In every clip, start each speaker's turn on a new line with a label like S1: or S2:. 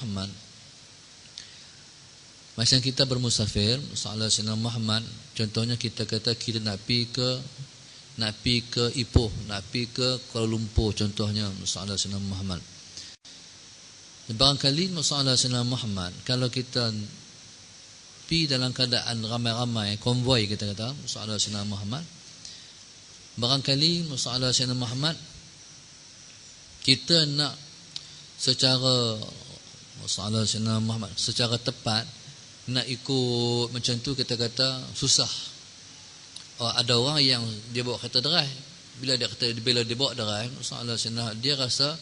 S1: Muhammad. Macam kita bermusafir, soalan Sayyidina Muhammad, contohnya kita kata kita nak pi ke Ipoh, nak pi ke Kuala Lumpur, contohnya soalan Sayyidina Muhammad. Barangkali soalan Sayyidina Muhammad, kalau kita pi dalam keadaan ramai-ramai, konvoi kita kata, soalan Sayyidina Muhammad, barangkali soalan Sayyidina Muhammad, kita nak secara soalan Sayyidina Muhammad secara tepat nak ikut macam tu, kita kata susah. Ada orang yang dia bawa kereta derai, bila dia bawa derai, soalan Sayyidina, dia rasa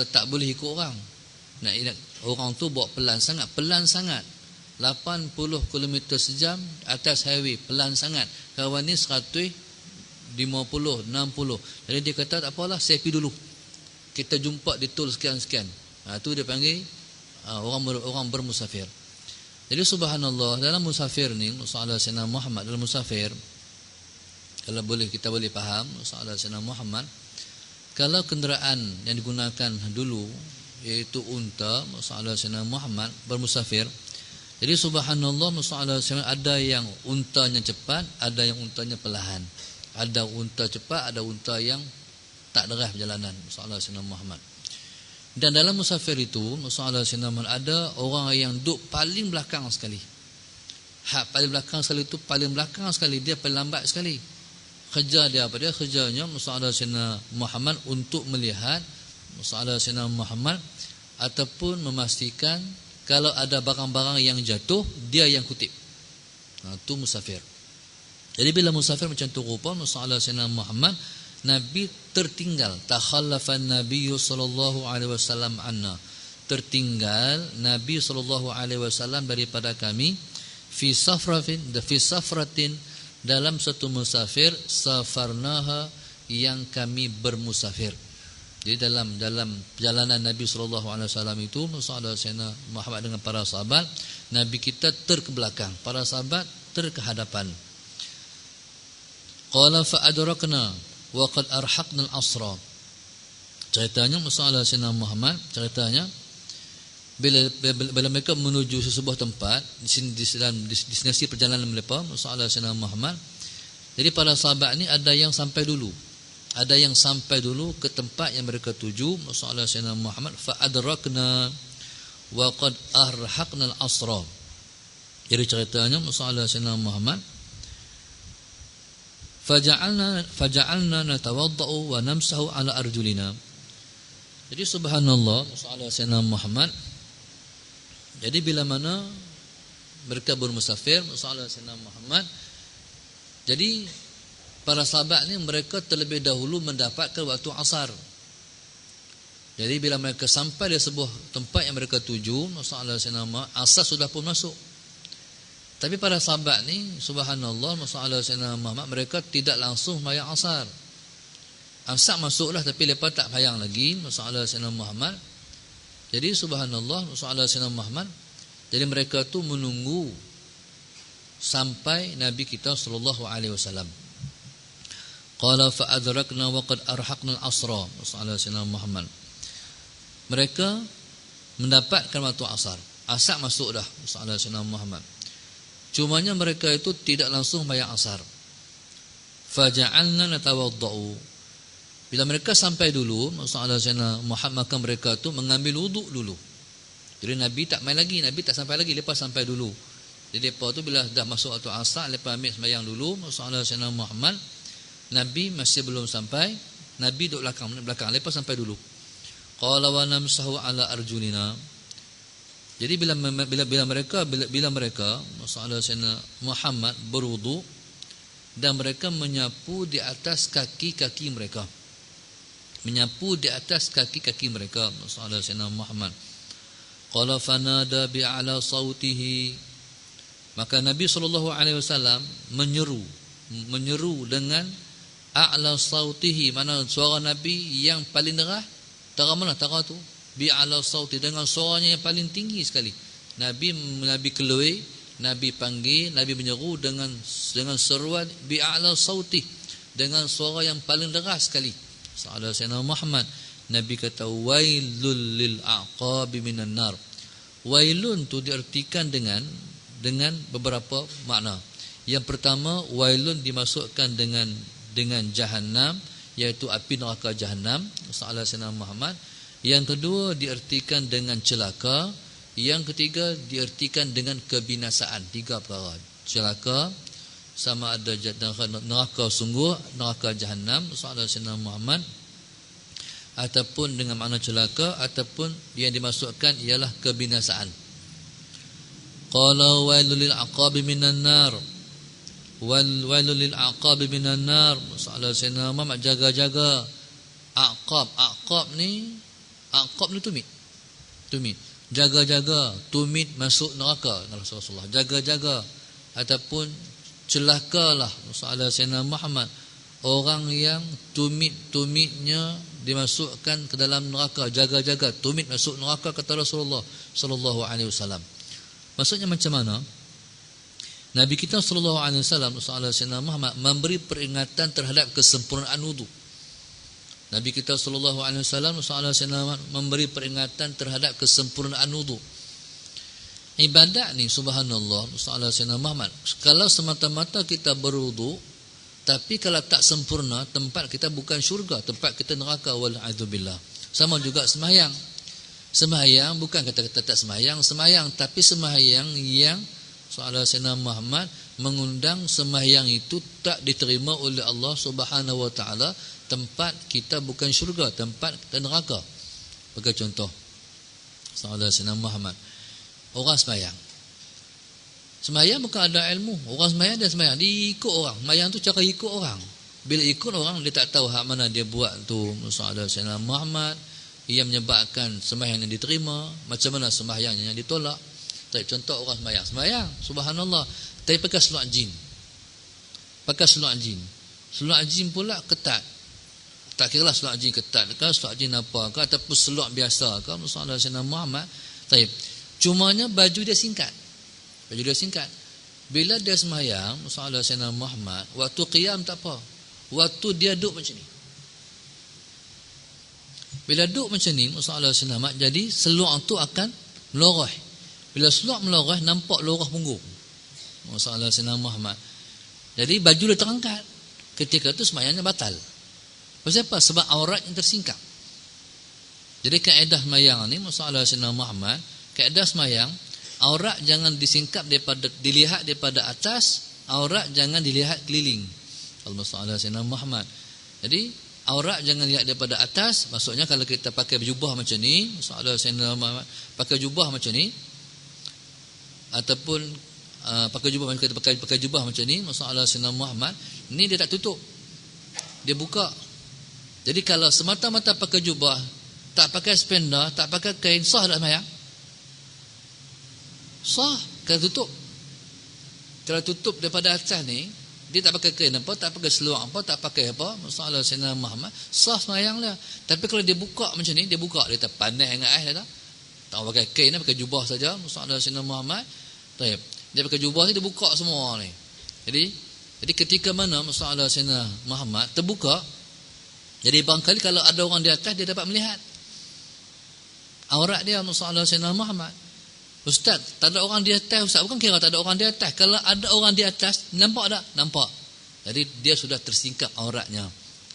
S1: tak boleh ikut orang. Nak orang tu bawa pelan sangat 80 km sejam atas highway, pelan sangat. Kawan ni 150, 60. Jadi dia kata tak apalah, saya pergi dulu, kita jumpa di tol sekian-sekian. Tu dia panggil orang bermusafir. Jadi subhanallah, dalam musafir ni, soalan Sayyidina Muhammad dalam musafir, kalau kita boleh faham soalan Sayyidina Muhammad, kalau kenderaan yang digunakan dulu iaitu unta, soalan Sayyidina Muhammad bermusafir. Jadi subhanallah, soalan Sayyidina, ada yang untanya cepat, ada yang untanya perlahan. Ada unta cepat, ada unta yang tak deras perjalanan, soalan Sayyidina Muhammad. Dan dalam musafir itu, soalan Sayyidina Muhammad, ada orang yang duduk paling belakang sekali. Paling belakang sekali itu, paling belakang sekali, dia paling lambat sekali. Kerja dia apa? Dia kerjanya soalan Sayyidina Muhammad untuk melihat soalan Sayyidina Muhammad, ataupun memastikan kalau ada barang-barang yang jatuh, dia yang kutip. Itu musafir. Jadi bila musafir macam tu rupa, soalan Sayyidina Muhammad, Nabi tertinggal. Takhallafan Nabi sallallahu alaihi wasallam anna. Tertinggal Nabi sallallahu alaihi wasallam daripada kami fi safratin dalam satu musafir, safarnaha yang kami bermusafir. Jadi dalam perjalanan Nabi sallallahu alaihi wasallam itu, soalan Sayyidina Muhammad dengan para sahabat, Nabi kita terkebelakang, para sahabat terkehadapan. Qala fa adrakna wa qad arhaqna al-asra. Ceritanya masalah Sayyidina Muhammad, ceritanya bila mereka menuju sebuah tempat di destinasi perjalanan mereka, masalah Sayyidina Muhammad, jadi para sahabat ni ada yang sampai dulu ke tempat yang mereka tuju, masalah Sayyidina Muhammad, fa adrakna wa qad arhaqna al-asra. Jadi ceritanya masalah Sayyidina Muhammad, Faja'alna natawadda'u wa namsahu ala arjulina. Jadi subhanallah, soalan Sayyidina Muhammad, jadi bila mana mereka bermusafir, soalan Sayyidina Muhammad, jadi para sahabat ni mereka terlebih dahulu mendapatkan waktu asar. Jadi bila mereka sampai di sebuah tempat yang mereka tuju, soalan Sayyidina Muhammad, asar sudah pun masuk. Tapi para sahabat ni subhanallah, masalah Sayyidina Muhammad, mereka tidak langsung sembahyang asar. Asar masuklah, tapi mereka tak sembahyang lagi, masalah Sayyidina Muhammad. Jadi subhanallah, masalah Sayyidina Muhammad, jadi mereka tu menunggu sampai Nabi kita sallallahu alaihi wasallam. Qala fa adrakna wa qad arhaqna al-asra, masalah Sayyidina Muhammad. Mereka mendapatkan waktu asar. Asar masuk dah, masalah Sayyidina Muhammad. Cumanya mereka itu tidak langsung bayar asar. Faja'alna natawadda'u. Bila mereka sampai dulu, masalah Sayyidina Muhammad, maka mereka itu mengambil wuduk dulu. Jadi Nabi tak main lagi, Nabi tak sampai lagi, lepas sampai dulu. Jadi lepas tu bila dah masuk waktu asar, lepas ambil sembahyang dulu, masalah Sayyidina Muhammad, Nabi masih belum sampai, Nabi duduk belakang, lepas sampai dulu. Qala wa namsahu ala arjulina. Jadi bila mereka masalah Sayyidina Muhammad berwudu dan mereka menyapu di atas kaki-kaki mereka. Menyapu di atas kaki-kaki mereka, masalah Sayyidina Muhammad. Qala fanada bi'ala sautihi. Maka Nabi sallallahu alaihi wasallam menyeru dengan a'la sautihi, mana suara Nabi yang paling deras. Tara mana tara tu? Bi'ala sauti, dengan suaranya yang paling tinggi sekali. Nabi keluar, Nabi panggil, Nabi menyeru dengan seruan bi'ala sauti, dengan suara yang paling deras sekali. Sahabat Sayyidina Muhammad. Nabi kata wailul lil aqabi minan nar. Wailun tu diartikan dengan beberapa makna. Yang pertama, wailun dimasukkan dengan jahannam, iaitu api neraka jahannam, Rasulullah SAW Muhammad. Yang kedua diartikan dengan celaka. Yang ketiga diartikan dengan kebinasaan. 3 perkara. Celaka, sama ada neraka sungguh, neraka jahannam, Rasulullah SAW Muhammad, ataupun dengan makna celaka, ataupun yang dimasukkan ialah kebinasaan. Qala wailul lil aqabi minan nar. Wailul lil aqabi minan nar. Rasulullah SAW Muhammad jaga-jaga aqab ni tumit. Jaga-jaga tumit masuk neraka. Rasulullah jaga-jaga ataupun celakalah Rasulullah SAW Muhammad orang yang tumit-tumitnya dimasukkan ke dalam neraka. Jaga-jaga tumit masuk neraka, kata Rasulullah sallallahu alaihi wasallam. Maksudnya macam mana? Nabi kita sallallahu alaihi wasallam Rasulullah SAW Muhammad memberi peringatan terhadap kesempurnaan wudu. Nabi kita sallallahu alaihi wasallam memberi peringatan terhadap kesempurnaan wudu. Ibadat ni subhanallah Rasulullah SAW Muhammad, kalau semata-mata kita berwudu tapi kalau tak sempurna, tempat kita bukan syurga, tempat kita neraka, wal'adzubillah. Sama juga sembahyang. Sembahyang bukan kata-kata tak sembahyang tapi sembahyang yang Rasulullah SAW Muhammad mengundang sembahyang itu tak diterima oleh Allah Subhanahu wa taala. Tempat kita bukan syurga, tempat kita neraka. Bagi contoh, Rasulullah SAW Muhammad, orang sembahyang bukan ada ilmu. Orang sembahyang dia sembahyang, diikut orang. Sembahyang tu cara ikut orang. Bila ikut orang, dia tak tahu hak mana dia buat tu. Rasulullah SAW Muhammad, ia menyebabkan sembahyang yang diterima, macam mana sembahyang yang ditolak. Tapi contoh orang sembahyang, subhanallah, tapi pakai seluar jin. Seluar jin pula ketat. Tak kira lah seluar jin ketat ke, seluar jin apa ke, ataupun seluar biasa ke, Rasulullah SAW Muhammad. Tapi cumanya baju dia singkat. Bila dia sembahyang, Rasulullah SAW Muhammad, waktu qiyam tak apa, waktu dia duduk macam ni. Bila duduk macam ni, Rasulullah SAW Muhammad, jadi seluar tu akan meloreh. Bila seluar meloreh, nampak lorah punggung Rasulullah SAW Muhammad. Jadi baju dia terangkat. Ketika tu sembahyangnya batal. Pasal apa? Sebab aurat yang tersingkap. Jadi kaedah sembahyang ni Rasulullah SAW Muhammad, kaedah sembahyang, aurat jangan dilihat daripada atas, aurat jangan dilihat keliling. Rasulullah SAW Muhammad. Jadi aurat jangan lihat daripada atas. Maksudnya kalau kita pakai jubah macam ni, Rasulullah SAW Muhammad pakai jubah macam ni, ataupun pakai jubah macam ni, Rasulullah SAW Muhammad, ni dia tak tutup, dia buka. Jadi kalau semata-mata pakai jubah, tak pakai spender, tak pakai kain, sah tak sembahyang? Sah. Kalau tutup daripada atas ni, dia tak pakai kain apa, tak pakai seluar apa, tak pakai apa, Rasulullah SAW Muhammad, sah sembahyang lah. Tapi kalau dia buka macam ni, dia tak pandai dengan air dah. Tak pakai kain, pakai jubah saja, Rasulullah SAW Muhammad. Dia pakai jubah ni, dia buka semua ni. Jadi ketika mana Rasulullah SAW Muhammad terbuka, jadi barangkali kalau ada orang di atas, dia dapat melihat aurat dia Rasulullah SAW Muhammad. Ustaz, tak ada orang di atas, Ustaz. Bukan kira tak ada orang di atas. Kalau ada orang di atas, nampak tak? Nampak. Jadi dia sudah tersingkap auratnya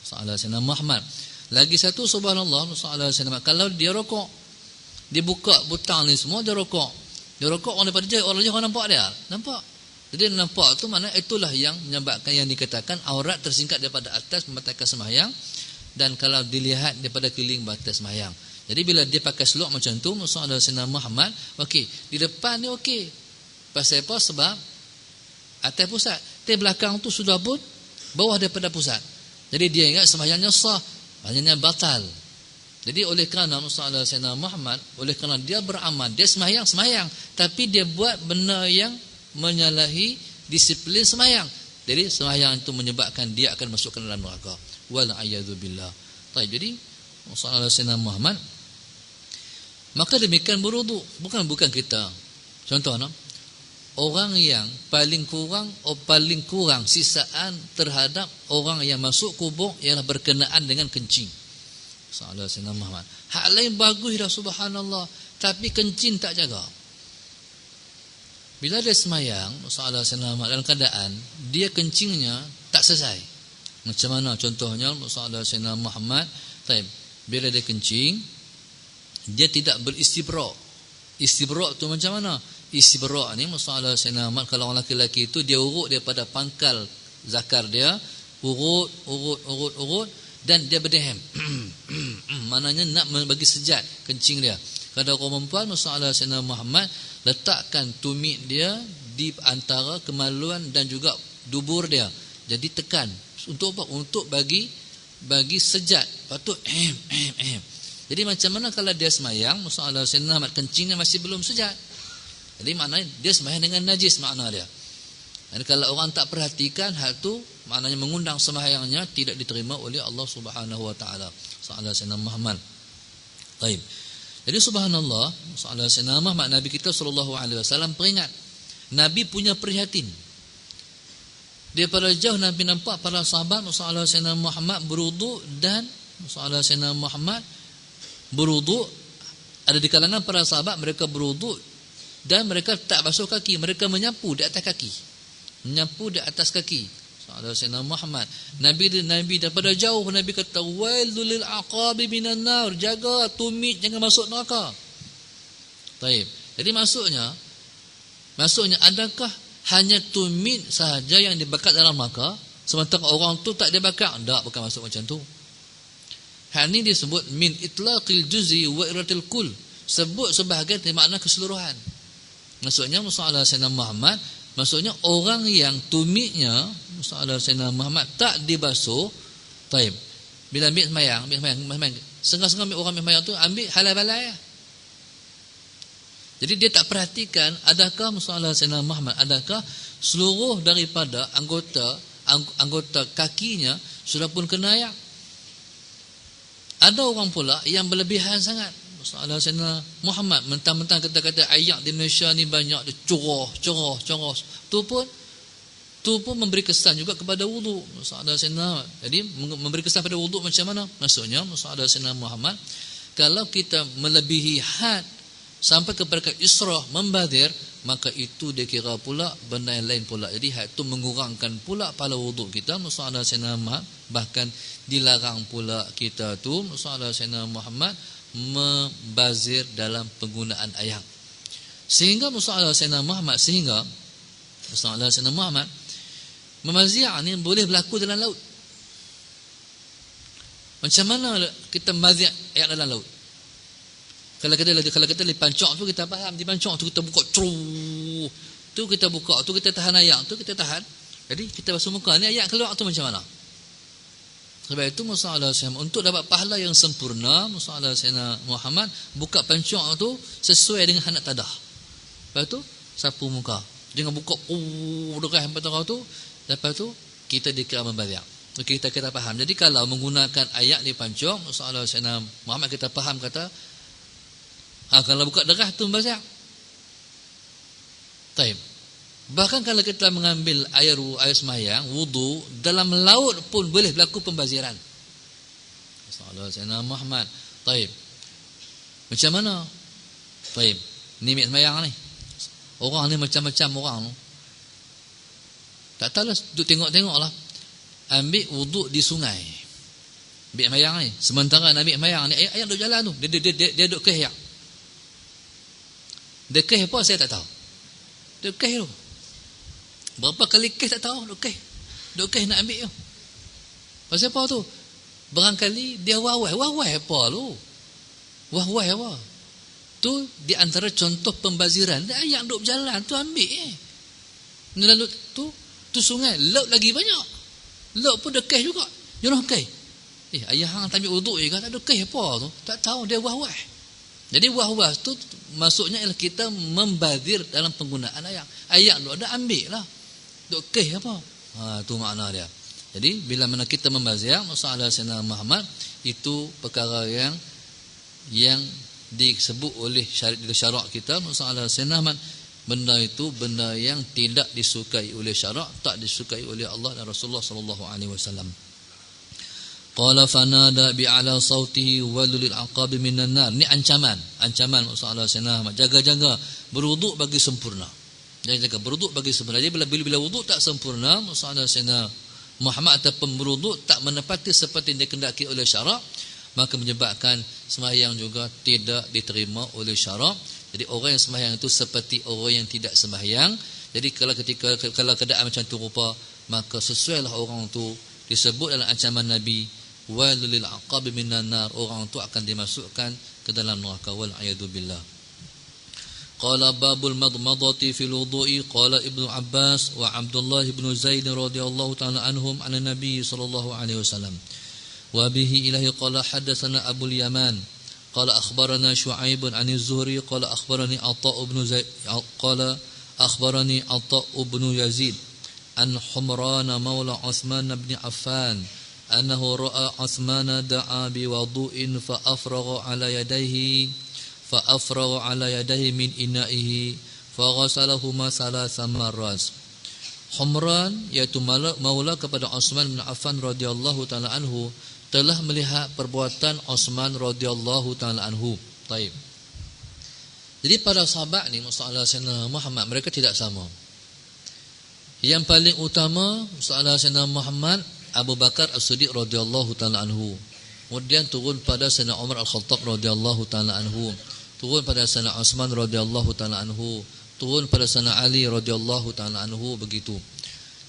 S1: Rasulullah SAW Muhammad. Lagi satu, subhanallah, Rasulullah SAW, kalau dia rokok, dia buka butang ni semua, dia rokok. Dia rokok, orang daripada jauh, orang nampak dia. Nampak. Jadi nampak tu mana itulah yang menyebabkan yang dikatakan aurat tersingkap daripada atas membatalkan sembahyang, dan kalau dilihat daripada keliling batas sembahyang. Jadi bila dia pakai seluar macam tu, Rasulullah SAW Muhammad, okey, di depan ni okey. Pasal apa? Sebab atas pusat. Di belakang tu sudah pun bawah daripada pusat. Jadi dia ingat sembahyangnya sah, sembahyangnya batal. Jadi oleh kerana Rasulullah SAW Muhammad, oleh kerana dia beramal, dia sembahyang, tapi dia buat benda yang menyalahi disiplin sembahyang. Jadi sembahyang itu menyebabkan dia akan masukkan dalam neraka. Wal'iyadzubillah. Baik, jadi Rasulullah SAW Muhammad, maka demikian berwudu. Bukan kita. Contoh, orang yang paling kurang sisaan terhadap orang yang masuk kubur ialah berkenaan dengan kencing. Salah Sayyidina Muhammad. Hak lain bagus dah subhanallah, tapi kencing tak jaga. Bila dia semayang, salah Sayyidina Muhammad dalam keadaan dia kencingnya tak selesai. Macam mana contohnya salah Sayyidina Muhammad, bila dia kencing dia tidak beristibra'. Istibra' tu macam mana? Istibra' ni masalah Sayyidina Muhammad, kalau orang lelaki itu dia urut daripada pangkal zakar dia, urut dan dia berdehem. Maknanya nak bagi sejat kencing dia. Kalau orang perempuan masalah Sayyidina Muhammad letakkan tumit dia di antara kemaluan dan juga dubur dia. Jadi tekan untuk apa? Untuk bagi sejat. Patut Jadi macam mana kalau dia semayang, masalah Sayyidina Muhammad kencingnya masih belum sejat. Jadi maknanya dia semayang dengan najis makna dia. Dan kalau orang tak perhatikan hal tu, maknanya mengundang sembahyangnya tidak diterima oleh Allah Subhanahu wa taala. Salah Sayyidina Muhammad. Baik. Jadi subhanallah, salah Sayyidina Muhammad, Nabi kita sallallahu alaihi wasallam peringat. Nabi punya prihatin. Daripada jauh Nabi nampak para sahabat salah Sayyidina Muhammad berwuduk, dan salah Sayyidina Muhammad berwuduk. Ada di kalangan para sahabat mereka berwuduk dan mereka tak basuh kaki, mereka menyapu di atas kaki. Menyapu di atas kaki. Sahabat Sayyidina Muhammad. Nabi daripada jauh Nabi kata, wailul lil aqabi minan nar, jaga tumit jangan masuk neraka. Baik. Jadi maksudnya adakah hanya tumit sahaja yang dibakar dalam neraka, sementara orang tu tak dibakar? Tak, bukan masuk macam tu. Hal ini disebut min itlaqil juz'i wa iratil kull. Sebut sebahagian dari makna keseluruhan. Maksudnya masalah Sayyidina Muhammad, maksudnya orang yang tumitnya masalah Sayyidina Muhammad tak dibasuh. Taib. Bila ambil semayang, setengah-setengah ambil orang semayang tu ambil halal balai. Jadi dia tak perhatikan adakah masalah Sayyidina Muhammad, adakah seluruh daripada anggota kakinya sudah pun kena ayak. Ada orang pula yang berlebihan sangat. Masalah Sayyidina Muhammad mentang-mentang kata-kata ayak di Malaysia ni banyak, dia corah. Tu pun memberi kesan juga kepada wuduk. Masalah Sayyidina, jadi memberi kesan pada wuduk macam mana? Maksudnya masalah Sayyidina Muhammad, kalau kita melebihi had sampai kepada israh, membazir, maka itu dia kira pula benda yang lain pula. Jadi had itu mengurangkan pula pahala wuduk kita. Masalah Sayyidina Muhammad, bahkan dilarang pula kita tu masalah Sayyidina Muhammad membazir dalam penggunaan ayak. Sehingga masalah Sayyidina Muhammad, membazir ni boleh berlaku dalam laut. Macam mana kita membazir ayak dalam laut? Kalau kita di pancok tu kita faham, di pancok tu kita buka tu kita buka, tu kita tahan ayak, tu kita tahan. Jadi kita basuh muka ni, ayak keluar tu macam mana? Sebab itu masalah Sayyidina, untuk dapat pahala yang sempurna, masalah Sayyidina Muhammad buka pancok tu sesuai dengan hendak tadah. Lepas tu sapu muka. Jangan buka dekat hempat orang tu. Lepas tu kita dikira membazir. Okey, kita faham. Jadi kalau menggunakan ayat di pancok, masalah Sayyidina Muhammad kita faham kata, kalau buka derah tu membazir. Taib. Bahkan kalau kita mengambil air semayang, wudu, dalam laut pun boleh berlaku pembaziran. Masalah Sayyidina Muhammad. Taib. Macam mana? Taib. Ni semayang ni. Orang ni macam-macam orang. Tak tahulah, duduk tengok-tengoklah. Ambil wuduk di sungai. Ambil semayang ni. Sementara nak ambil semayang ni, ayat duduk jalan tu. Dia duduk keh yak. Dia keh apa saya tak tahu. Dia keh tu. Berapa kali keh tak tahu. Duk keh nak ambil tu. Pasal apa tu? Barangkali dia wahwai apa lu? Wahwai apa? Tu di antara contoh pembaziran. Dia ayat duk berjalan tu ambil lalu tu sungai, laut lagi banyak. Laut pun ada keh juga. Jangan keh. Ayah hang tak ambil wuduk je kan, tak ada keh apa tu? Tak tahu dia wahwai. Jadi wahwai tu maksudnya ialah kita membazir dalam penggunaan ayat. Ayat tu ada ambil lah. Duk keh apa? Tu makna dia. Jadi bila mana kita membazir masalah Sayyidina Muhammad, itu perkara yang disebut oleh syarak kita. Masalah Sayyidina Muhammad, benda itu benda yang tidak disukai oleh syarak, tak disukai oleh Allah dan Rasulullah sallallahu alaihi wasallam. Qala fanada bi'ala sautihi walul aqab minan nar. Ni ancaman Rasulullah sallallahu jaga-jaga berwuduk bagi sempurna. Jaga berwuduk bagi sempurna. Jadi bila wuduk tak sempurna, Rasulullah sallallahu Muhammad ataupun berwuduk tak menepati seperti yang dikehendaki oleh syarak, maka menyebabkan sembahyang juga tidak diterima oleh syarak. Jadi orang yang sembahyang itu seperti orang yang tidak sembahyang. Jadi kalau keadaan macam tu rupa, maka sesuailah orang tu disebut dalam ancaman Nabi, walil aqab minan nar, orang tu akan dimasukkan ke dalam neraka, wal a'yadu billah. Qala babul madmadati fil wudu'i. Qala Ibnu Abbas wa Abdullah ibn Zaid radhiyallahu ta'ala anhum an Nabi sallallahu alaihi wasallam wa bihi ilahi qala hadatsana Abu Yaman qala akhbarana Shu'aib an Az-Zuhri qala akhbarani Atha ibn Zaid qala akhbarani Atha ibn Yazid an Humran maula Uthman bin Affan annahu ra'a Uthman da'a bi wudu'in fa afragha ala yadayhi min ina'ihi faghasalahuma thalatha marrat. Humran iaitu maula kepada Uthman bin Affan radhiyallahu taala anhu telah melihat perbuatan Uthman radhiyallahu taala anhu. Baik. Jadi para sahabat ni masalah Sayyidina Muhammad mereka tidak sama. Yang paling utama masalah Sayyidina Muhammad Abu Bakar As-Siddiq radhiyallahu taala anhu. Kemudian turun pada Sayyidina Umar Al-Khattab radhiyallahu taala anhu. Turun pada Sayyidina Utsman radhiyallahu taala anhu, turun pada Sayyidina Ali radhiyallahu taala anhu, begitu.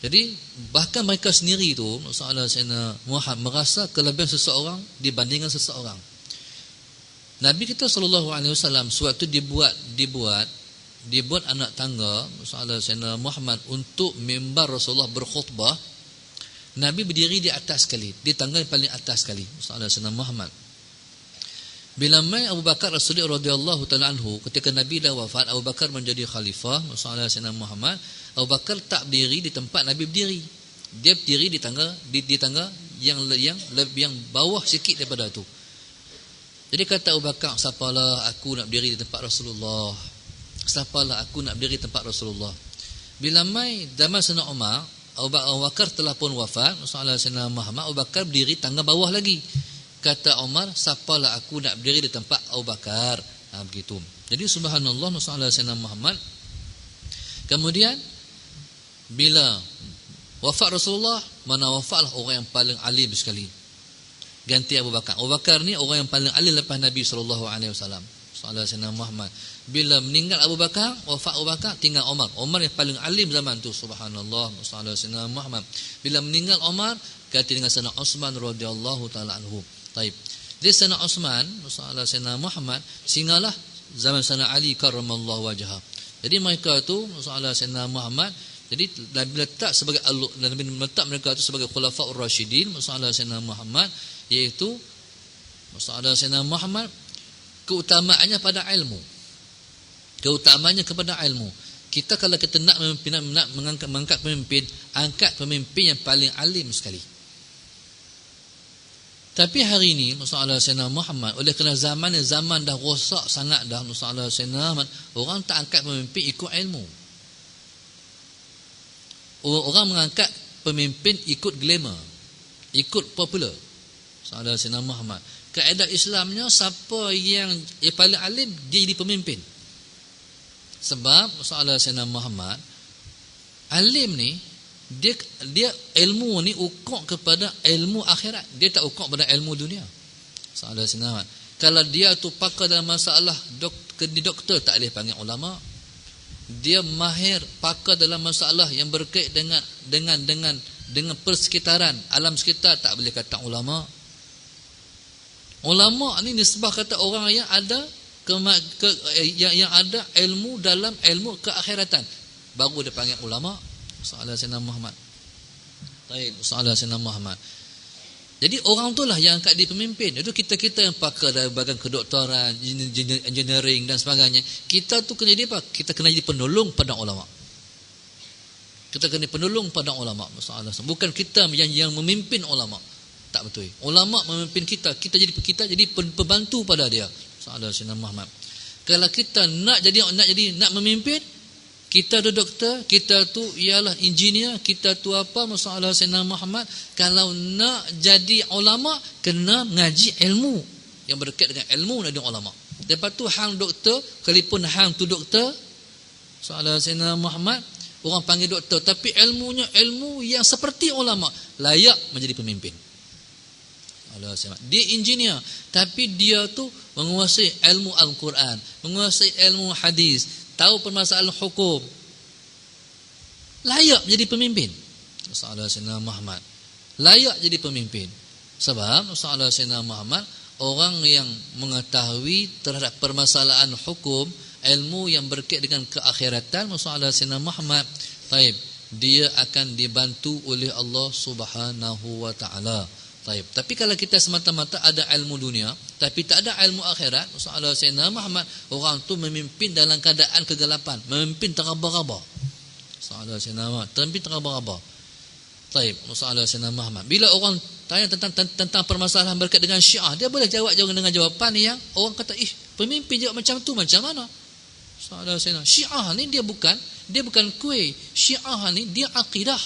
S1: Jadi bahkan mereka sendiri tu masalah Sayyidina Muhammad merasa kelebihan seseorang dibandingkan seseorang. Nabi kita sallallahu alaihi wasallam sewaktu dibuat anak tangga masalah Sayyidina Muhammad untuk mimbar Rasulullah berkhutbah, Nabi berdiri di atas sekali, di tangga yang paling atas sekali masalah Sayyidina Muhammad. Bila mai Abu Bakar As-Siddiq radhiyallahu taala anhu, ketika Nabi dah wafat, Abu Bakar menjadi khalifah masalah Sayyidina Muhammad, Abu Bakar tak berdiri di tempat Nabi berdiri. Dia berdiri di tangga yang bawah sikit daripada tu. Jadi kata Abu Bakar, siapalah aku nak berdiri di tempat Rasulullah? Siapalah aku nak berdiri di tempat Rasulullah? Bila mai zaman Sayyidina Umar, Abu Bakar telah pun wafat masalah Sayyidina Muhammad, Abu Bakar berdiri tangga bawah lagi. Kata Umar, siapalah aku nak berdiri di tempat Abu Bakar? Begitu. Jadi subhanallah masalah Sayyidina Muhammad. Kemudian bila wafat Rasulullah, mana wafatlah orang yang paling alim sekali, ganti Abu Bakar. Abu Bakar ni orang yang paling alim lepas Nabi sallallahu alaihi wasallam. Masalah Sayyidina Muhammad. Bila meninggal Abu Bakar, wafat Abu Bakar, tinggal Umar. Umar yang paling alim zaman tu, subhanallah masalah Sayyidina Muhammad. Bila meninggal Umar, ganti dengan Sayyidina Utsman radhiyallahu taala anhu. Taib. Jadi Sayyidina Utsman, masalah Sayyidina Muhammad, singalah zaman Sayyidina Ali karramallahu wajhah. Jadi mereka tu masalah Sayyidina Muhammad, jadi Nabi letak sebagai Nabi meletak mereka itu sebagai khulafaur rasyidin, masalah Sayyidina Muhammad, iaitu masalah Sayyidina Muhammad keutamaannya pada ilmu. Keutamaannya kepada ilmu. Kita kalau kita nak mengangkat pemimpin, angkat pemimpin yang paling alim sekali. Tapi hari ini masalah Sayyidina Muhammad, oleh kerana zaman dah rosak sangat dah masalah Sayyidina Muhammad, orang tak angkat pemimpin ikut ilmu. Orang mengangkat pemimpin ikut glamour, ikut popular. Masalah Sayyidina Muhammad, kaedah Islamnya siapa yang paling alim dia jadi pemimpin. Sebab masalah Sayyidina Muhammad, alim ni dia ilmu ni ukur kepada ilmu akhirat, dia tak ukur pada ilmu dunia. Masalah Sayyidina Muhammad, kalau dia tu pakar dalam masalah doktor, tak boleh panggil ulama. Dia mahir pakar dalam masalah yang berkait dengan persekitaran, alam sekitar, tak boleh kata ulama. Ulama ni nisbah kata orang yang ada yang ada ilmu dalam ilmu keakhiratan, baru dia panggil ulama. Masalah Sayyidina Muhammad. Baik, masalah Sayyidina Muhammad. Jadi orang itulah yang angkat di pemimpin. Itu kita yang pakar dalam bahagian kedoktoran, engineering dan sebagainya. Kita tu kena jadi apa? Kita kena jadi penolong pada ulama. Kita kena penolong pada ulama. Masalah. Bukan kita yang memimpin ulama. Tak betul. Ulama memimpin kita, kita jadi pembantu pada dia. Masalah Sayyidina Muhammad. Kalau kita nak memimpin, Kita tu doktor, kita tu ialah engineer, kita tu apa, masalah Sayyidina Muhammad. Kalau nak jadi ulama, kena ngaji ilmu yang berkait dengan ilmu nak jadi ulama. Lepas tu hang doktor, kalipun hang tu doktor, masalah Sayyidina Muhammad, orang panggil doktor, tapi ilmunya ilmu yang seperti ulama, layak menjadi pemimpin. Dia engineer, tapi dia tu menguasai ilmu Al-Quran, menguasai ilmu hadis, tahu permasalahan hukum, layak jadi pemimpin. Masalah Sayyidina Muhammad layak jadi pemimpin. Sebab masalah Sayyidina Muhammad orang yang mengetahui terhadap permasalahan hukum, ilmu yang berkait dengan keakhiratan. Masalah Sayyidina Muhammad, taib, dia akan dibantu oleh Allah Subhanahu wa taala. Taib. Tapi kalau kita semata-mata ada ilmu dunia tapi tak ada ilmu akhirat, masalah Sayyidina Muhammad, orang tu memimpin dalam keadaan kegelapan, memimpin teraba-raba. Masalah Sayyidina Muhammad, memimpin teraba-raba. Taib, masalah Sayyidina Muhammad. Bila orang tanya tentang permasalahan berkait dengan Syiah, dia boleh jawab dengan jawapan yang orang kata, pemimpin jawab macam tu macam mana? Masalah Sayyidina Syiah ni dia bukan kuih. Syiah ni dia akidah.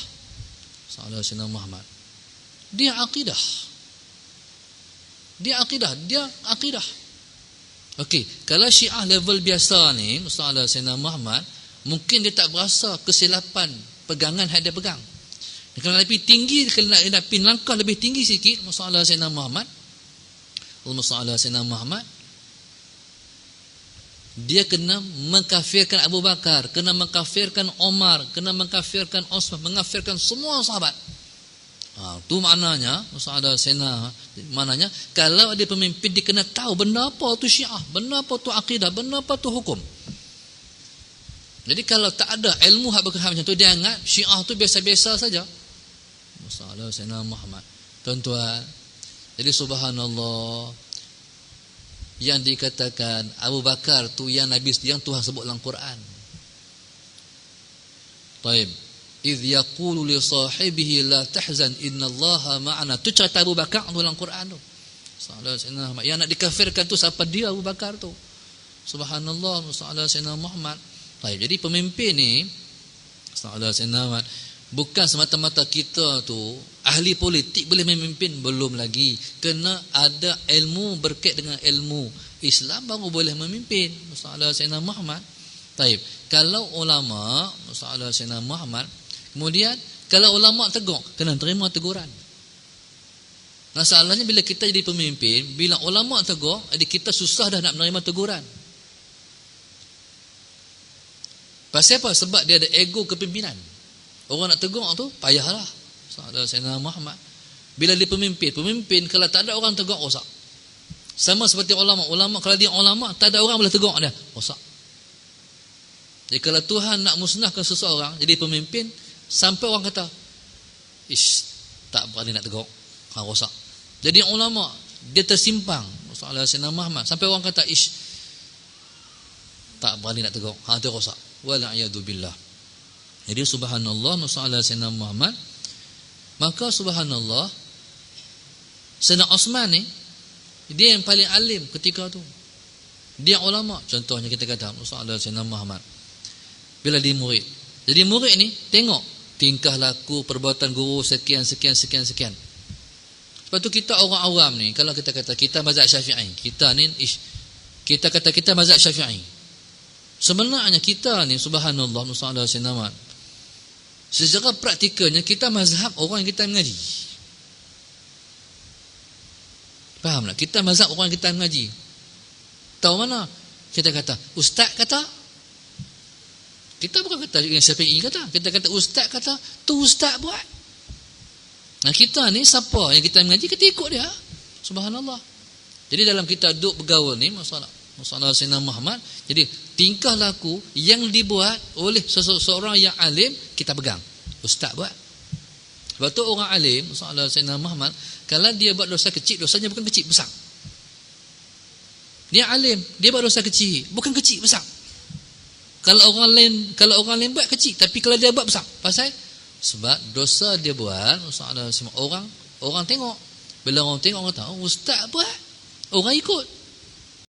S1: Masalah Sayyidina Muhammad, dia akidah. Okey, kalau Syiah level biasa ni, masalah Sayyidina Muhammad, mungkin dia tak berasa kesilapan pegangan yang dia pegang. Kalau lebih tinggi, kalau nak pergi langkah lebih tinggi sikit, masalah Sayyidina Muhammad, masalah Sayyidina Muhammad, dia kena mengkafirkan Abu Bakar, kena mengkafirkan Omar, kena mengkafirkan Osman, mengkafirkan semua sahabat. Tu maknanya masalah Sayyidina, maknanya kalau ada pemimpin dia kena tahu benda apa tu Syiah, benda apa tu akidah, benda apa tu hukum. Jadi kalau tak ada ilmu hak berkaitan macam tu, dia anggap Syiah tu biasa-biasa saja. Masalah Sayyidina Muhammad, tuan-tuan. Jadi subhanallah, yang dikatakan Abu Bakar tu yang Nabi, yang Tuhan sebut dalam Quran. Taib, idh yaqulu li sahibihi la tahzan innallaha ma'ana. Tu cerita Abu Bakar dalam Quran tu. Masalah Sayyidina Muhammad, yang nak dikafirkan tu siapa dia? Abu Bakar tu. Subhanallah, masalah Sayyidina Muhammad. Baik, jadi pemimpin ni, masalah Sayyidina Muhammad, bukan semata-mata kita tu ahli politik boleh memimpin, belum lagi. Kena ada ilmu berkait dengan ilmu Islam baru boleh memimpin. Masalah Sayyidina Muhammad. Baik, kalau ulama, masalah Sayyidina Muhammad, kemudian kalau ulama tegur, kena terima teguran. Masalahnya bila kita jadi pemimpin, bila ulama tegur, jadi kita susah dah nak menerima teguran. Pasal apa? Sebab dia ada ego kepimpinan. Orang nak tegur tu payahlah. Masalah Sayyidina Muhammad, bila dia pemimpin kalau tak ada orang tegur, rosak. Sama seperti ulama kalau dia ulama tak ada orang boleh tegur dia, rosak. Jadi kalau Tuhan nak musnahkan seseorang jadi pemimpin, sampai orang kata, tak berani nak tegur, rosak. Jadi ulama dia tersimpang, masalah Sayyidina Muhammad, sampai orang kata, tak berani nak tegur, tu rosak. Wala'iyadu billah. Jadi subhanallah, masalah Sayyidina Muhammad. Maka subhanallah, Sayyidina Osman ni, dia yang paling alim ketika tu. Dia ulama. Contohnya kita kata masalah Sayyidina Muhammad, bila dia murid. Jadi murid ni tengok tingkah laku, perbuatan guru sekian. Sebab tu kita orang awam ni, kalau kita kata kita mazhab Syafi'i, kita kata kita mazhab Syafi'i. Sebenarnya kita ni subhanallah, masalah Sayyidina Muhammad, secara praktikalnya kita mazhab orang yang kita mengaji. Faham tak? Kita mazhab orang yang kita mengaji. Tahu mana? Kita kata ustaz kata, kita bukan kata yang Syafi'i kata, kita kata ustaz kata, tu ustaz buat. Nah, kita ni siapa yang kita mengaji, kita ikut dia. Subhanallah. Jadi dalam kita duduk bergaul ni, masalah Sayyidina Muhammad, jadi tingkah laku yang dibuat oleh seseorang yang alim, kita pegang. Ustaz buat. Sebab tu orang alim, masalah Sayyidina Muhammad, kalau dia buat dosa kecil, dosanya bukan kecil, besar. Dia alim, dia buat dosa kecil, bukan kecil, besar. Kalau orang lain buat kecil, tapi kalau dia buat besar. Pasal sebab dosa dia buat, masalah orang tengok. Bila orang tengok, orang tahu ustaz buat, orang ikut.